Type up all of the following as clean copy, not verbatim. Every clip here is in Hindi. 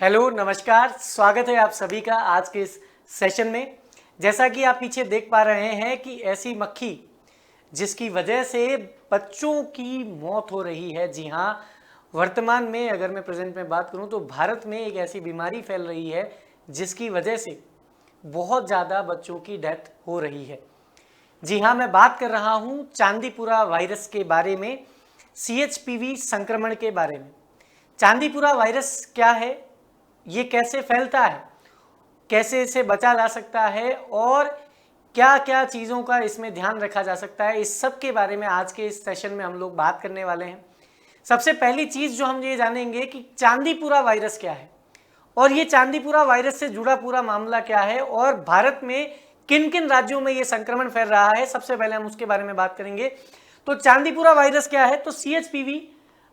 हेलो नमस्कार, स्वागत है आप सभी का आज के इस सेशन में। जैसा कि आप पीछे देख पा रहे हैं कि ऐसी मक्खी जिसकी वजह से बच्चों की मौत हो रही है। जी हाँ, वर्तमान में अगर मैं प्रेजेंट में बात करूं तो भारत में एक ऐसी बीमारी फैल रही है जिसकी वजह से बहुत ज़्यादा बच्चों की डेथ हो रही है। जी हाँ, मैं बात कर रहा हूं चांदीपुरा वायरस के बारे में, CHPV संक्रमण के बारे में। चांदीपुरा वायरस क्या है, ये कैसे फैलता है, कैसे इसे बचा जा सकता है और क्या क्या चीज़ों का इसमें ध्यान रखा जा सकता है, इस सब के बारे में आज के इस सेशन में हम लोग बात करने वाले हैं। सबसे पहली चीज़ जो हम ये जानेंगे कि चांदीपुरा वायरस क्या है और ये चांदीपुरा वायरस से जुड़ा पूरा मामला क्या है और भारत में किन किन राज्यों में ये संक्रमण फैल रहा है, सबसे पहले हम उसके बारे में बात करेंगे। तो चांदीपुरा वायरस क्या है, तो CHPV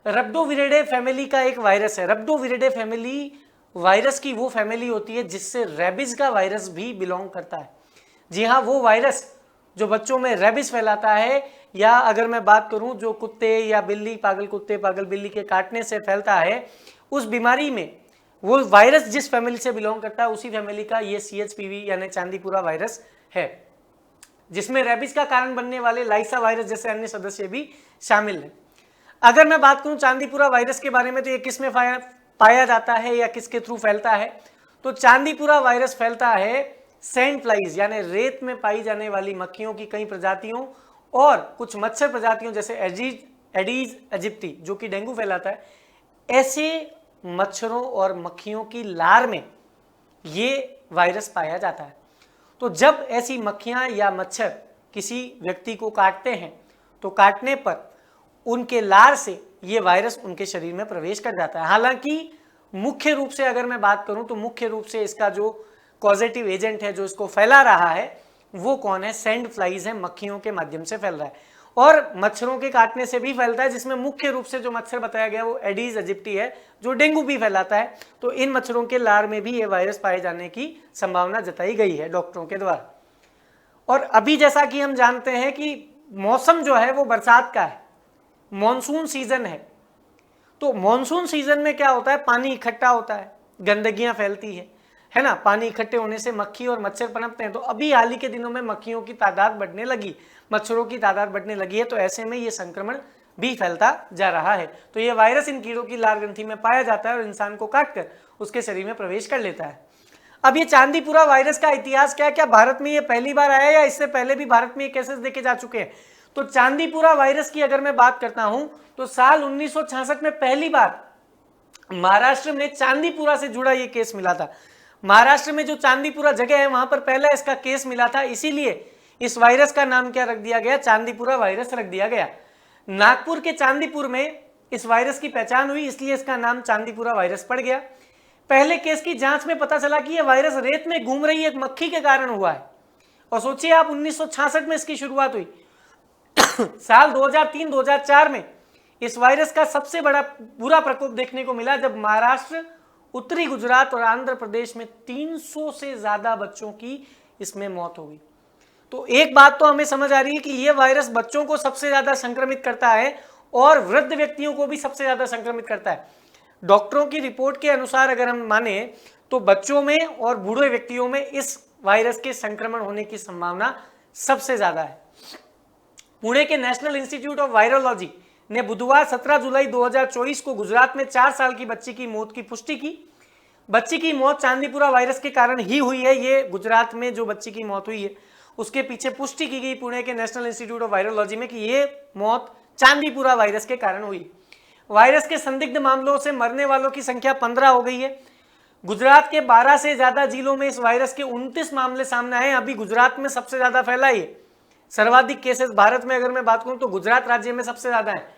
रब्डोविरिडे फैमिली का एक वायरस है। रब्डोविरिडे फैमिली वायरस की वो फैमिली होती है जिससे रेबिस का वायरस भी बिलोंग करता है। जी हाँ, वो वायरस जो बच्चों में रेबिस फैलाता है, या अगर मैं बात करूं जो कुत्ते या बिल्ली, पागल कुत्ते पागल बिल्ली के काटने से फैलता है, उस बीमारी में वो वायरस जिस फैमिली से बिलोंग करता है उसी फैमिली का ये CHPV यानी चांदीपुरा वायरस है, जिसमें रेबिस का कारण बनने वाले लाइसा वायरस जैसे अन्य सदस्य भी शामिल हैं। अगर मैं बात करूं चांदीपुरा वायरस के बारे में तो ये किस में पाया जाता है या किसके थ्रू फैलता है, तो चांदीपुरा वायरस फैलता है सैंड फ्लाइज यानी रेत में पाई जाने वाली मक्खियों की कई प्रजातियों और कुछ मच्छर प्रजातियों जैसे एडीज इजिप्टी जो कि डेंगू फैलाता है, ऐसे मच्छरों और मक्खियों की लार में ये वायरस पाया जाता है। तो जब ऐसी मक्खियां या मच्छर किसी व्यक्ति को काटते हैं तो काटने पर उनके लार से ये वायरस उनके शरीर में प्रवेश कर जाता है। हालांकि मुख्य रूप से अगर मैं बात करूं तो मुख्य रूप से इसका जो कॉजेटिव एजेंट है जो इसको फैला रहा है वो कौन है, सैंड फ्लाइज है, मक्खियों के माध्यम से फैल रहा है और मच्छरों के काटने से भी फैलता है, जिसमें मुख्य रूप से जो मच्छर बताया गया वो एडीज इजिप्टी है जो डेंगू भी फैलाता है। तो इन मच्छरों के लार में भी ये वायरस पाए जाने की संभावना जताई गई है डॉक्टरों के द्वारा। और अभी जैसा कि हम जानते हैं कि मौसम जो है वो बरसात का है, मॉनसून सीजन है। तो मॉनसून सीजन में क्या होता है, पानी इकट्ठा होता है, गंदगियां फैलती है ना, पानी इकट्ठे होने से मक्खी और मच्छर पनपते हैं। तो अभी हाल ही के दिनों में मक्खियों की तादाद बढ़ने लगी, मच्छरों की तादाद बढ़ने लगी है, तो ऐसे में ये संक्रमण भी फैलता जा रहा है। तो ये वायरस इन कीड़ों की लार ग्रंथि में पाया जाता है और इंसान को काटकर उसके शरीर में प्रवेश कर लेता है। अब ये चांदीपुरा वायरस का इतिहास क्या है, क्या भारत में ये पहली बार आया या इससे पहले भी भारत में ये केसेस देखे जा चुके हैं? तो चांदीपुरा वायरस की अगर मैं बात करता हूं तो साल 1966 में पहली बार महाराष्ट्र में चांदीपुरा से जुड़ा ये केस मिला था। महाराष्ट्र में जो चांदीपुरा जगह है वहां पर पहला इसका केस मिला था, इसीलिए इस वायरस का नाम क्या रख दिया गया, चांदीपुरा वायरस रख दिया गया। नागपुर के चांदीपुर में इस वायरस की पहचान हुई, इसलिए इसका नाम चांदीपुरा वायरस पड़ गया। पहले केस की जांच में पता चला कि यह वायरस रेत में घूम रही एक मक्खी के कारण हुआ है। और सोचिए आप, 1966 में इसकी शुरुआत हुई। साल 2003-2004 में इस वायरस का सबसे बड़ा बुरा प्रकोप देखने को मिला जब महाराष्ट्र, उत्तरी गुजरात और आंध्र प्रदेश में 300 से ज्यादा बच्चों की इसमें मौत हो गई। तो एक बात तो हमें समझ आ रही है कि यह वायरस बच्चों को सबसे ज्यादा संक्रमित करता है और वृद्ध व्यक्तियों को भी सबसे ज्यादा संक्रमित करता है। डॉक्टरों की रिपोर्ट के अनुसार अगर हम माने तो बच्चों में और बूढ़े व्यक्तियों में इस वायरस के संक्रमण होने की संभावना सबसे ज्यादा है। पुणे के नेशनल इंस्टीट्यूट ऑफ वायरोलॉजी ने बुधवार 17 जुलाई 2024 को गुजरात में 4 साल की बच्ची की मौत की पुष्टि की। बच्ची की मौत चांदीपुरा वायरस के कारण ही हुई है। ये गुजरात में जो बच्ची की मौत हुई है उसके पीछे पुष्टि की गई पुणे के नेशनल इंस्टीट्यूट ऑफ वायरोलॉजी में कि ये मौत चांदीपुरा वायरस के कारण हुई। वायरस के संदिग्ध मामलों से मरने वालों की संख्या 15 हो गई है। गुजरात के 12 से ज्यादा जिलों में इस वायरस के 29 मामले सामने आए। अभी गुजरात में सबसे ज्यादा फैला है। सर्वाधिक केसेस भारत में अगर मैं बात करूं तो गुजरात राज्य में सबसे ज्यादा है।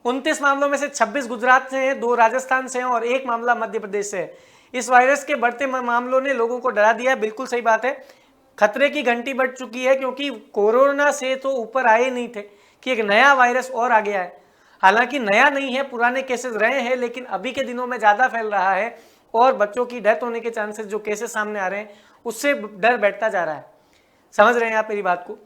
29 मामलों में से 26 गुजरात से हैं, 2 राजस्थान से हैं और 1 मामला मध्य प्रदेश से है। इस वायरस के बढ़ते मामलों ने लोगों को डरा दिया। बिल्कुल सही बात है, खतरे की घंटी बढ़ चुकी है, क्योंकि कोरोना से तो ऊपर आए नहीं थे कि एक नया वायरस और आ गया है। हालांकि नया नहीं है, पुराने केसेस रहे हैं, लेकिन अभी के दिनों में ज्यादा फैल रहा है और बच्चों की डेथ होने के चांसेस जो केसेस सामने आ रहे हैं उससे डर बैठता जा रहा है। समझ रहे हैं आप मेरी बात को?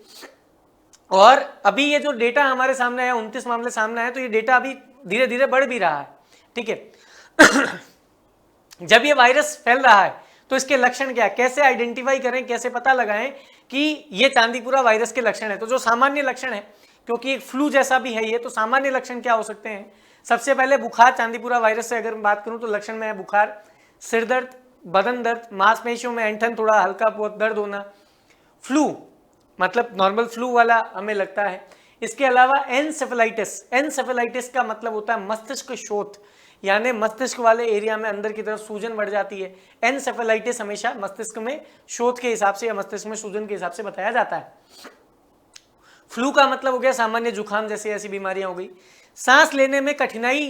और अभी ये जो डेटा हमारे सामने है, 29 मामले सामने आए, तो ये डेटा अभी धीरे धीरे बढ़ भी रहा है। ठीक है। जब ये वायरस फैल रहा है तो इसके लक्षण क्या है, कैसे आइडेंटिफाई करें, कैसे पता लगाएं कि ये चांदीपुरा वायरस के लक्षण है। तो जो सामान्य लक्षण है, क्योंकि एक फ्लू जैसा भी है ये, तो सामान्य लक्षण क्या हो सकते हैं। सबसे पहले बुखार, चांदीपुरा वायरस से अगर बात करूं तो लक्षण में है बुखार, सिर दर्द, बदन दर्द, मांसपेशियों में ऐंठन, थोड़ा हल्का बहुत दर्द होना, फ्लू मतलब नॉर्मल फ्लू वाला हमें लगता है। इसके अलावा एनसेफेलाइटिस, एनसेफेलाइटिस का मतलब होता है मस्तिष्क शोथ, यानी मस्तिष्क वाले एरिया में अंदर की तरफ सूजन बढ़ जाती है। एनसेफेलाइटिस हमेशा मस्तिष्क में शोथ के हिसाब से या मस्तिष्क में सूजन के हिसाब से बताया जाता है। फ्लू का मतलब हो गया सामान्य जुकाम जैसी ऐसी बीमारियां हो गई। सांस लेने में कठिनाई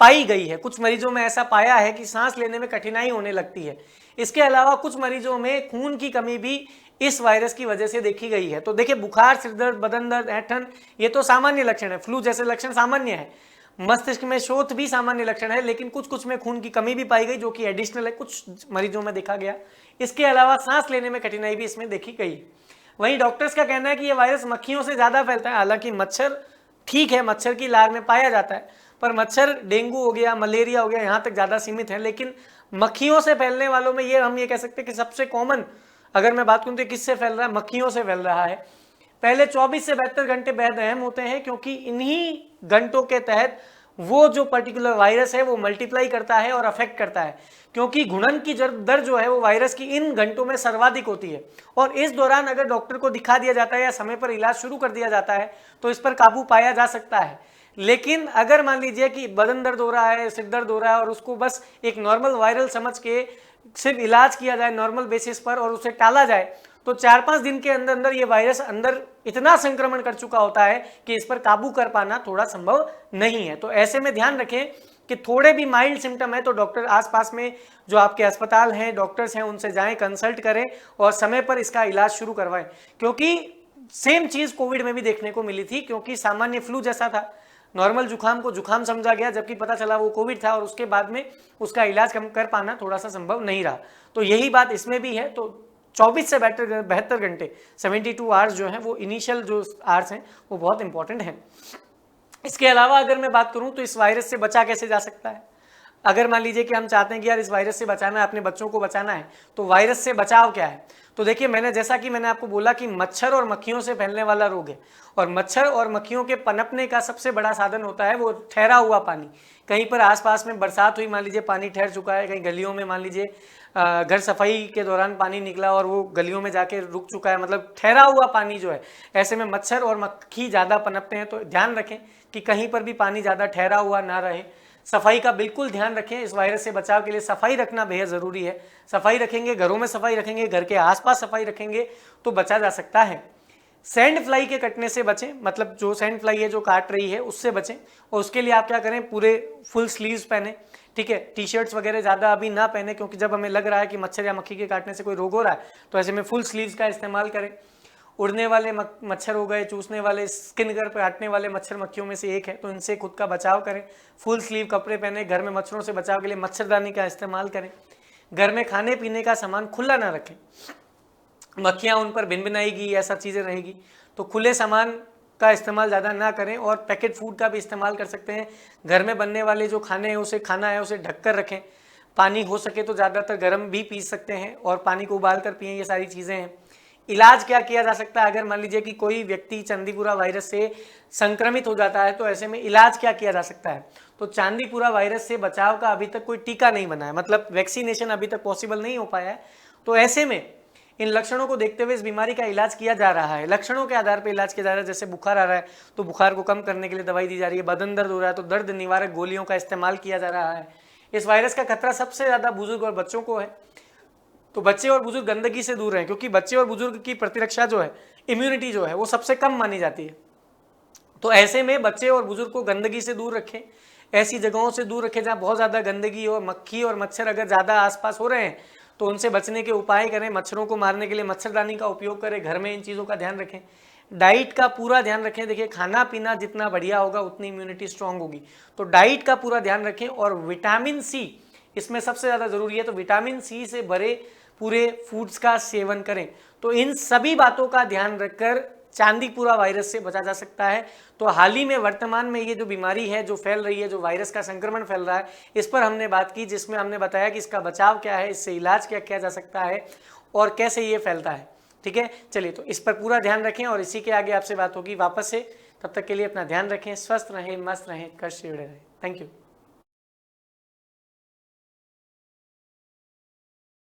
पाई गई है, कुछ मरीजों में ऐसा पाया है कि सांस लेने में कठिनाई होने लगती है। इसके अलावा कुछ मरीजों में खून की कमी भी इस वायरस की वजह से देखी गई है। तो देखिए, बुखार, सिर दर्द, बदन दर्द, ऐंठन, ये तो सामान्य लक्षण है, फ्लू जैसे लक्षण सामान्य है। मस्तिष्क में शोथ भी सामान्य लक्षण है, लेकिन कुछ कुछ में खून की कमी भी पाई गई जो कि एडिशनल है, कुछ मरीजों में देखा गया। इसके अलावा सांस लेने में कठिनाई भी इसमें देखी गई। वहीं डॉक्टर्स का कहना है कि यह वायरस मक्खियों से ज्यादा फैलता है। हालांकि मच्छर ठीक है, मच्छर की लार में पाया जाता है, पर मच्छर डेंगू हो गया, मलेरिया हो गया, यहाँ तक ज्यादा सीमित है। लेकिन मक्खियों से फैलने वालों में ये हम ये कह सकते हैं कि सबसे कॉमन अगर मैं बात करूं तो किससे फैल रहा है, मक्खियों से फैल रहा है। पहले 24 से 72 घंटे बेहद अहम होते हैं, क्योंकि इन्हीं घंटों के तहत वो जो पर्टिकुलर वायरस है वो मल्टीप्लाई करता है और अफेक्ट करता है, क्योंकि घुणन की दर जो है वो वायरस की इन घंटों में सर्वाधिक होती है। और इस दौरान अगर डॉक्टर को दिखा दिया जाता है या समय पर इलाज शुरू कर दिया जाता है तो इस पर काबू पाया जा सकता है। लेकिन अगर मान लीजिए कि बदन दर्द हो रहा है, सिर दर्द हो रहा है और उसको बस एक नॉर्मल वायरल समझ के सिर्फ इलाज किया जाए नॉर्मल बेसिस पर और उसे टाला जाए, तो 4-5 दिन के अंदर अंदर ये वायरस अंदर इतना संक्रमण कर चुका होता है कि इस पर काबू कर पाना थोड़ा संभव नहीं है। तो ऐसे में ध्यान रखें कि थोड़े भी माइल्ड सिम्टम है तो डॉक्टर आसपास में जो आपके अस्पताल हैं, डॉक्टर्स हैं, उनसे जाएं, कंसल्ट करें और समय पर इसका इलाज शुरू करवाएं। क्योंकि सेम चीज कोविड में भी देखने को मिली थी, क्योंकि सामान्य फ्लू जैसा था, नॉर्मल जुकाम को जुकाम समझा गया, जबकि पता चला वो कोविड था और उसके बाद में उसका इलाज कम कर पाना थोड़ा सा संभव नहीं रहा। तो यही बात इसमें भी है। तो 24 से 72 घंटे 72 आवर्स जो हैं वो इनिशियल जो आवर्स हैं वो बहुत इंपॉर्टेंट हैं। इसके अलावा अगर मैं बात करूं तो इस वायरस से बचा कैसे जा सकता है। अगर मान लीजिए कि हम चाहते हैं कि यार इस वायरस से बचाना है, अपने बच्चों को बचाना है, तो वायरस से बचाव क्या है। तो देखिए, जैसा कि मैंने आपको बोला कि मच्छर और मक्खियों से फैलने वाला रोग है, और मच्छर और मक्खियों के पनपने का सबसे बड़ा साधन होता है वो ठहरा हुआ पानी। कहीं पर आसपास में बरसात हुई, मान लीजिए पानी ठहर चुका है, कहीं गलियों में मान लीजिए घर सफाई के दौरान पानी निकला और वो गलियों में जाके रुक चुका है, मतलब ठहरा हुआ पानी जो है, ऐसे में मच्छर और मक्खी ज़्यादा पनपते हैं। तो ध्यान रखें कि कहीं पर भी पानी ज़्यादा ठहरा हुआ ना रहे। सफाई का बिल्कुल ध्यान रखें, इस वायरस से बचाव के लिए सफाई रखना बेहद ज़रूरी है। सफाई रखेंगे, घरों में सफाई रखेंगे, घर के आसपास सफाई रखेंगे तो बचा जा सकता है। सैंड फ्लाई के कटने से बचें, मतलब जो सैंड फ्लाई है जो काट रही है उससे बचें। और उसके लिए आप क्या करें, पूरे फुल स्लीव्स पहने, ठीक है। टी शर्ट्स वगैरह ज़्यादा अभी ना पहने, क्योंकि जब हमें लग रहा है कि मच्छर या मक्खी के काटने से कोई रोग हो रहा है तो ऐसे में फुल स्लीव्स का इस्तेमाल करें। उड़ने वाले मच्छर हो गए, चूसने वाले, स्किन पर काटने वाले मच्छर मक्खियों में से एक है, तो इनसे खुद का बचाव करें। फुल स्लीव कपड़े पहने, घर में मच्छरों से बचाव के लिए मच्छरदानी का इस्तेमाल करें। घर में खाने पीने का सामान खुला ना रखें, मक्खियाँ उन पर भिनभिनाएगी, ऐसा चीज़ें रहेगी, तो खुले सामान का इस्तेमाल ज़्यादा ना करें। और पैकेट फूड का भी इस्तेमाल कर सकते हैं। घर में बनने वाले जो खाने हैं उसे खाना है उसे ढक कर रखें। पानी हो सके तो ज़्यादातर गर्म भी पी सकते हैं और पानी को उबाल कर पिएं, ये सारी चीज़ें हैं। इलाज क्या किया जा सकता है, अगर मान लीजिए कि कोई व्यक्ति चांदीपुरा वायरस से संक्रमित हो जाता है तो ऐसे में इलाज क्या किया जा सकता है। तो चांदीपुरा वायरस से बचाव का अभी तक कोई टीका नहीं बना है, मतलब वैक्सीनेशन अभी तक पॉसिबल नहीं हो पाया है। तो ऐसे में इन लक्षणों को देखते हुए इस बीमारी का इलाज किया जा रहा है। लक्षणों के आधार पर इलाज किया जा रहा है। जैसे बुखार आ रहा है तो बुखार को कम करने के लिए दवाई दी जा रही है, बदन दर्द हो रहा है तो दर्द निवारक गोलियों का इस्तेमाल किया जा रहा है। इस वायरस का खतरा सबसे ज़्यादा बुजुर्ग और बच्चों को है, तो बच्चे और बुजुर्ग गंदगी से दूर रहें, क्योंकि बच्चे और बुजुर्ग की प्रतिरक्षा जो है, इम्यूनिटी जो है, वो सबसे कम मानी जाती है। तो ऐसे में बच्चे और बुजुर्ग को गंदगी से दूर रखें, ऐसी जगहों से दूर रखें जहाँ बहुत ज़्यादा गंदगी और मक्खी और मच्छर अगर ज़्यादा आसपास हो रहे हैं तो उनसे बचने के उपाय करें। मच्छरों को मारने के लिए मच्छरदानी का उपयोग करें, घर में इन चीज़ों का ध्यान रखें। डाइट का पूरा ध्यान रखें। देखिए, खाना पीना जितना बढ़िया होगा उतनी इम्यूनिटी स्ट्रांग होगी, तो डाइट का पूरा ध्यान रखें। और विटामिन सी इसमें सबसे ज़्यादा ज़रूरी है, तो विटामिन सी से भरे पूरे फूड्स का सेवन करें। तो इन सभी बातों का ध्यान रखकर चांदीपुरा वायरस से बचा जा सकता है। तो हाल ही में वर्तमान में ये जो बीमारी है जो फैल रही है, जो वायरस का संक्रमण फैल रहा है, इस पर हमने बात की, जिसमें हमने बताया कि इसका बचाव क्या है, इससे इलाज क्या किया जा सकता है और कैसे ये फैलता है। ठीक है, चलिए तो इस पर पूरा ध्यान रखें और इसी के आगे आपसे बात होगी वापस से। तब तक के लिए अपना ध्यान रखें, स्वस्थ रहें, मस्त रहें, कष्ट जुड़े रहें। Thank you.